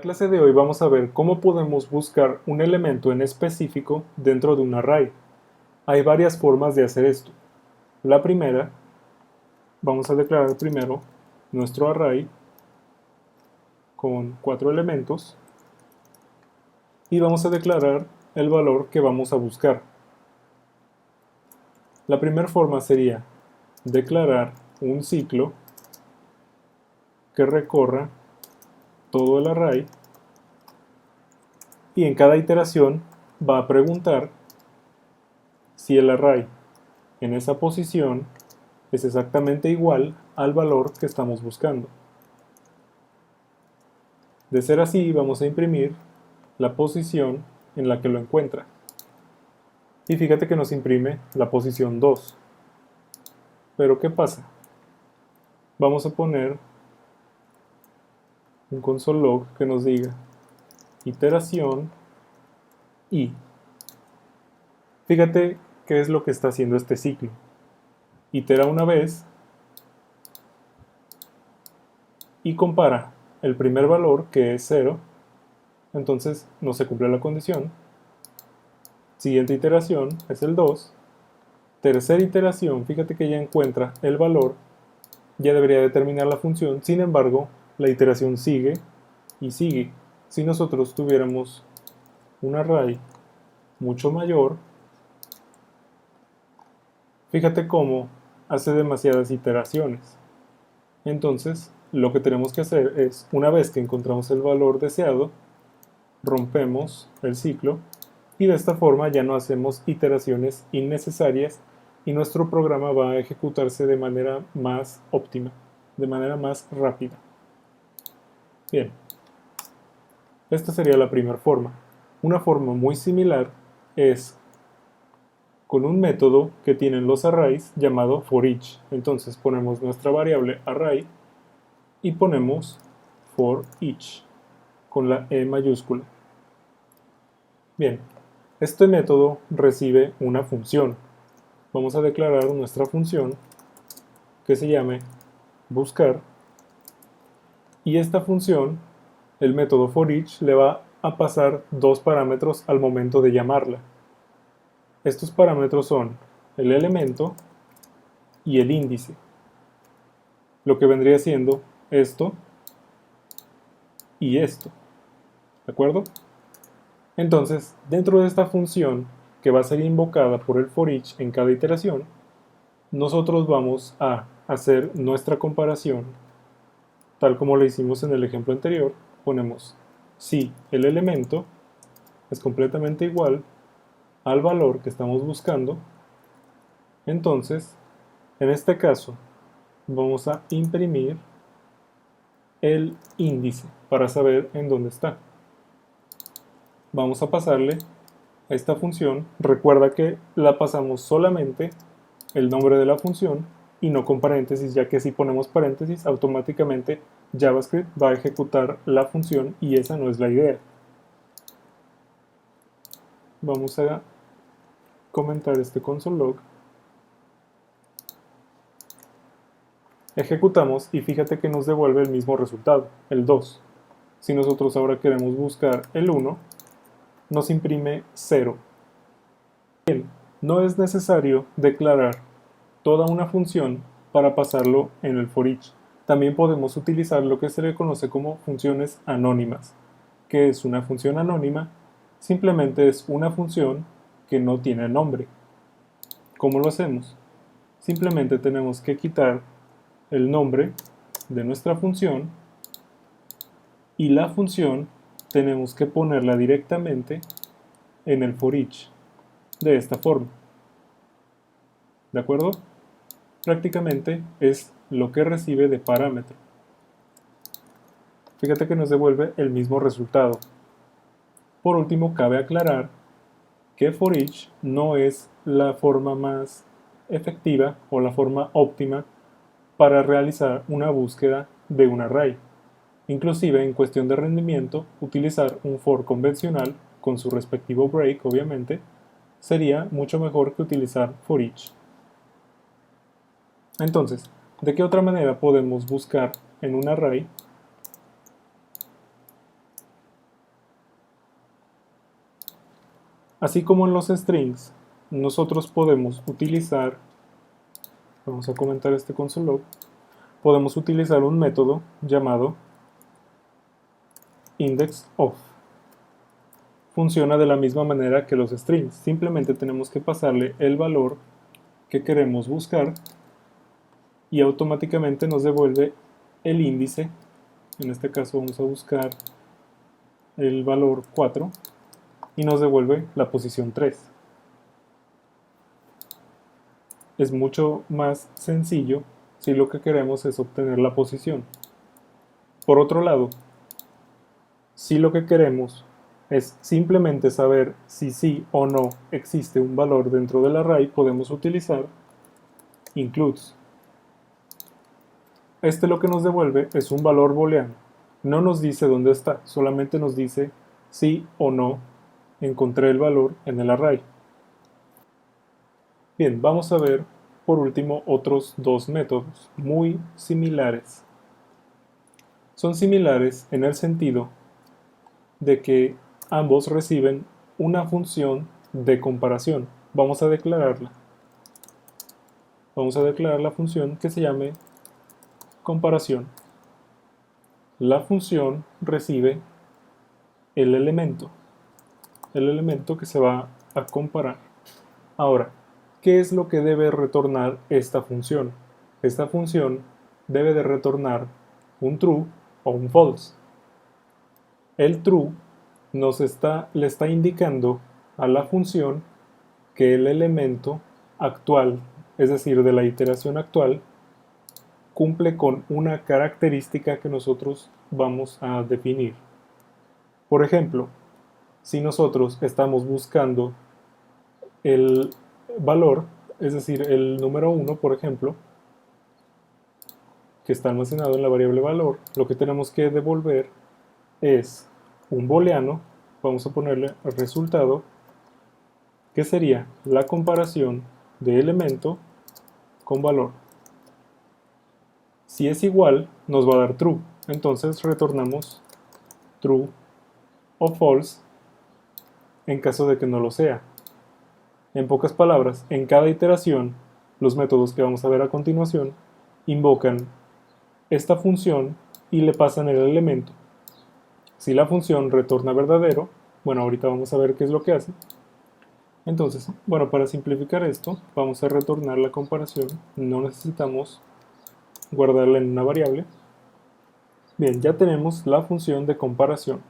la clase de hoy vamos a ver cómo podemos buscar un elemento en específico dentro de un array. Hay varias formas de hacer esto. La primera, vamos a declarar primero nuestro array con 4 elementos y vamos a declarar el valor que vamos a buscar. La primera forma sería declarar un ciclo que recorra todo el array y en cada iteración va a preguntar si el array en esa posición es exactamente igual al valor que estamos buscando. De ser así, vamos a imprimir la posición en la que lo encuentra. Y fíjate que nos imprime la posición 2. Pero ¿qué pasa? Vamos a poner un console log que nos diga iteración y. Fíjate qué es lo que está haciendo este ciclo. Itera una vez y compara el primer valor, que es 0, entonces no se cumple la condición. Siguiente iteración es el 2. Tercera iteración, fíjate que ya encuentra el valor, ya debería determinar la función, sin embargo, la iteración sigue y sigue. Si nosotros tuviéramos un array mucho mayor, fíjate cómo hace demasiadas iteraciones. Entonces, lo que tenemos que hacer es, una vez que encontramos el valor deseado, rompemos el ciclo y de esta forma ya no hacemos iteraciones innecesarias y nuestro programa va a ejecutarse de manera más óptima, de manera más rápida. Bien, esta sería la primera forma. Una forma muy similar es con un método que tienen los arrays llamado forEach. Entonces ponemos nuestra variable array y ponemos forEach con la E mayúscula. Bien, este método recibe una función. Vamos a declarar nuestra función que se llame buscar y esta función, el método forEach, le va a pasar dos parámetros al momento de llamarla. Estos parámetros son el elemento y el índice, lo que vendría siendo esto y esto, ¿de acuerdo? Entonces, dentro de esta función que va a ser invocada por el forEach en cada iteración, nosotros vamos a hacer nuestra comparación tal como lo hicimos en el ejemplo anterior. Ponemos si el elemento es completamente igual al valor que estamos buscando, entonces en este caso vamos a imprimir el índice para saber en dónde está. Vamos a pasarle a esta función, recuerda que la pasamos solamente el nombre de la función y no con paréntesis, ya que si ponemos paréntesis automáticamente JavaScript va a ejecutar la función y esa no es la idea. Vamos a comentar este console log. Ejecutamos y fíjate que nos devuelve el mismo resultado, el 2. Si nosotros ahora queremos buscar el 1, nos imprime 0. Bien, no es necesario declarar toda una función para pasarlo en el forEach. También podemos utilizar lo que se le conoce como funciones anónimas. ¿Qué es una función anónima? Simplemente es una función que no tiene nombre. ¿Cómo lo hacemos? Simplemente tenemos que quitar el nombre de nuestra función y la función tenemos que ponerla directamente en el forEach de esta forma. ¿De acuerdo? Prácticamente es lo que recibe de parámetro. Fíjate que nos devuelve el mismo resultado. Por último, cabe aclarar que forEach no es la forma más efectiva o la forma óptima para realizar una búsqueda de un array. Inclusive, en cuestión de rendimiento, utilizar un for convencional, con su respectivo break, obviamente, sería mucho mejor que utilizar forEach. Entonces, ¿de qué otra manera podemos buscar en un array Así como en los strings, nosotros podemos utilizar, vamos a comentar este console log, podemos utilizar un método llamado indexOf. Funciona de la misma manera que los strings, simplemente tenemos que pasarle el valor que queremos buscar y automáticamente nos devuelve el índice. En este caso vamos a buscar el valor 4 y nos devuelve la posición 3. Es mucho más sencillo si lo que queremos es obtener la posición. Por otro lado, si lo que queremos es simplemente saber si sí o no existe un valor dentro del array, podemos utilizar includes. Este lo que nos devuelve es un valor booleano. No nos dice dónde está, solamente nos dice sí o no encontré el valor en el array. Bien, vamos a ver por último otros dos métodos muy similares. Son similares en el sentido de que ambos reciben una función de comparación. Vamos a declararla. Vamos a declarar la función que se llame comparación. La función recibe el elemento que se va a comparar. Ahora, ¿qué es lo que debe retornar esta función? Esta función debe de retornar un true o un false. El true le está indicando a la función que el elemento actual, es decir, de la iteración actual, cumple con una característica que nosotros vamos a definir. Por ejemplo, si nosotros estamos buscando el valor, es decir, el número 1, por ejemplo, que está almacenado en la variable valor, lo que tenemos que devolver es un booleano, vamos a ponerle el resultado, que sería la comparación de elemento con valor. Si es igual, nos va a dar true, entonces retornamos true o false en caso de que no lo sea. En pocas palabras, en cada iteración, los métodos que vamos a ver a continuación invocan esta función y le pasan el elemento. Si la función retorna verdadero, bueno, ahorita vamos a ver qué es lo que hace. Entonces, bueno, para simplificar esto, vamos a retornar la comparación. No necesitamos guardarla en una variable. Bien, ya tenemos la función de comparación.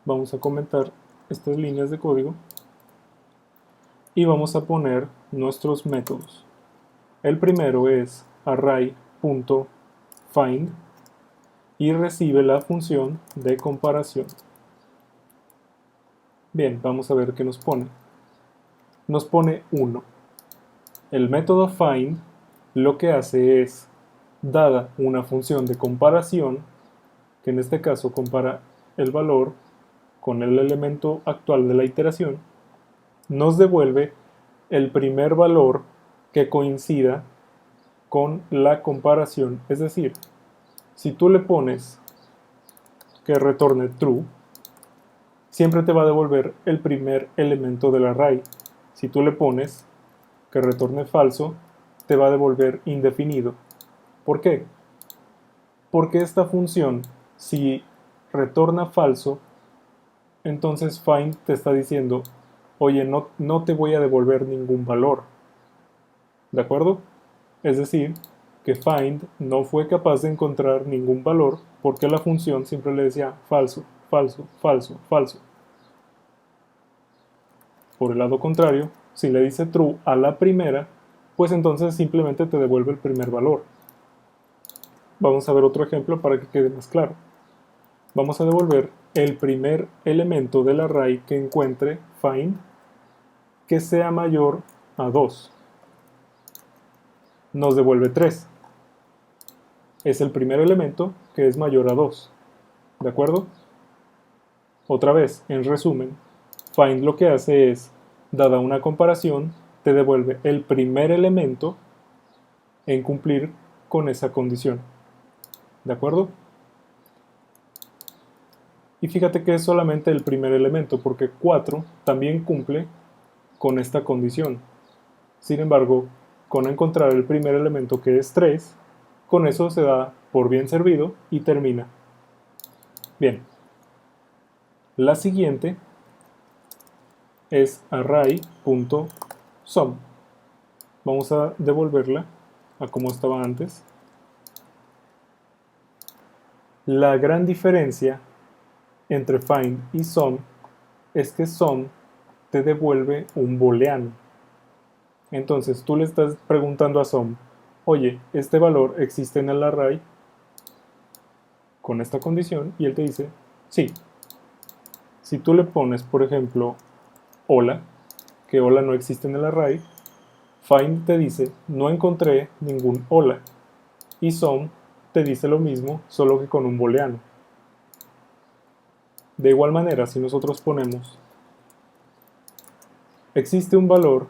Vamos a comentar estas líneas de código y vamos a poner nuestros métodos. El primero es array.find y recibe la función de comparación. Bien, vamos a ver qué nos pone. Nos pone 1. El método find lo que hace es, dada una función de comparación, que en este caso compara el valor con el elemento actual de la iteración, nos devuelve el primer valor que coincida con la comparación. Es decir, si tú le pones que retorne true, siempre te va a devolver el primer elemento del array. Si tú le pones que retorne falso, te va a devolver indefinido. ¿Por qué? Porque esta función, si retorna falso, entonces find te está diciendo, oye, no te voy a devolver ningún valor. ¿De acuerdo? Es decir, que find no fue capaz de encontrar ningún valor porque la función siempre le decía falso, falso, falso, falso. Por el lado contrario, si le dice true a la primera, pues entonces simplemente te devuelve el primer valor. Vamos a ver otro ejemplo para que quede más claro. Vamos a devolver el primer elemento del array que encuentre find que sea mayor a 2. Nos devuelve 3. Es el primer elemento que es mayor a 2. ¿De acuerdo? Otra vez, en resumen, find lo que hace es, dada una comparación, te devuelve el primer elemento en cumplir con esa condición. ¿De acuerdo? Y fíjate que es solamente el primer elemento, porque 4 también cumple con esta condición. Sin embargo, con encontrar el primer elemento, que es 3, con eso se da por bien servido y termina. Bien, la siguiente es array.sum. Vamos a devolverla a como estaba antes. La gran diferencia entre find y sum es que sum te devuelve un booleano. Entonces tú le estás preguntando a sum, oye, este valor existe en el array con esta condición, y él te dice sí. Si tú le pones, por ejemplo, hola, que hola no existe en el array, find te dice no encontré ningún hola, y sum te dice lo mismo, solo que con un booleano. De igual manera, si nosotros ponemos existe un valor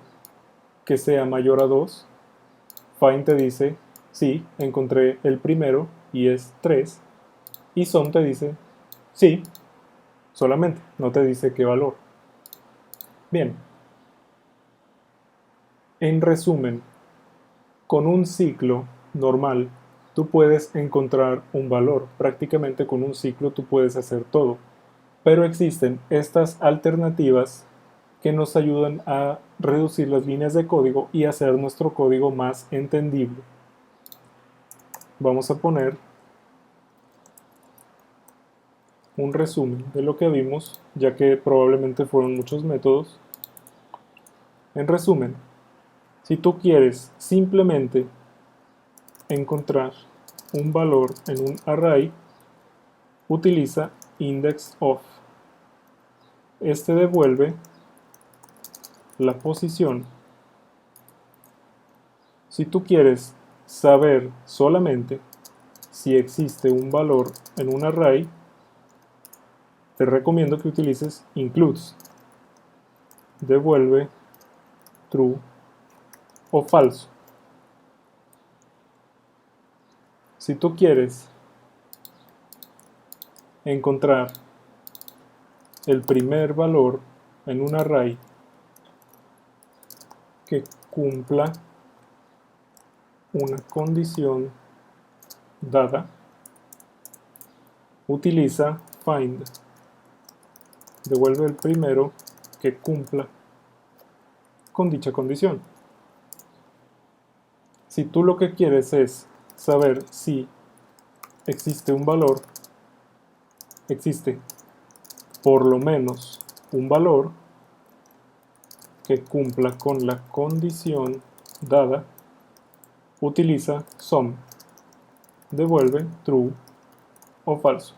que sea mayor a 2, find te dice sí, encontré el primero y es 3, y sum te dice sí, solamente, no te dice qué valor. Bien, en resumen, con un ciclo normal tú puedes encontrar un valor. Prácticamente con un ciclo tú puedes hacer todo. Pero existen estas alternativas que nos ayudan a reducir las líneas de código y hacer nuestro código más entendible. Vamos a poner un resumen de lo que vimos, ya que probablemente fueron muchos métodos. En resumen, si tú quieres simplemente encontrar un valor en un array, utiliza index_of. Este devuelve la posición. Si tú quieres saber solamente si existe un valor en un array, te recomiendo que utilices includes. Devuelve true o falso. Si tú quieres encontrar el primer valor en un array que cumpla una condición dada, utiliza find. Devuelve el primero que cumpla con dicha condición. Si tú lo que quieres es saber si existe un valor, existe por lo menos un valor que cumpla con la condición dada, utiliza sum. Devuelve true o falso.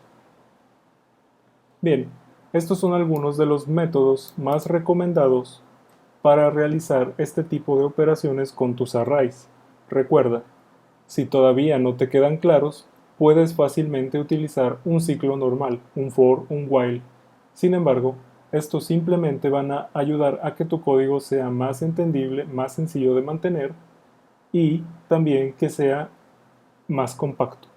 Bien, estos son algunos de los métodos más recomendados para realizar este tipo de operaciones con tus arrays. Recuerda, si todavía no te quedan claros, puedes fácilmente utilizar un ciclo normal, un for, un while. Sin embargo, estos simplemente van a ayudar a que tu código sea más entendible, más sencillo de mantener y también que sea más compacto.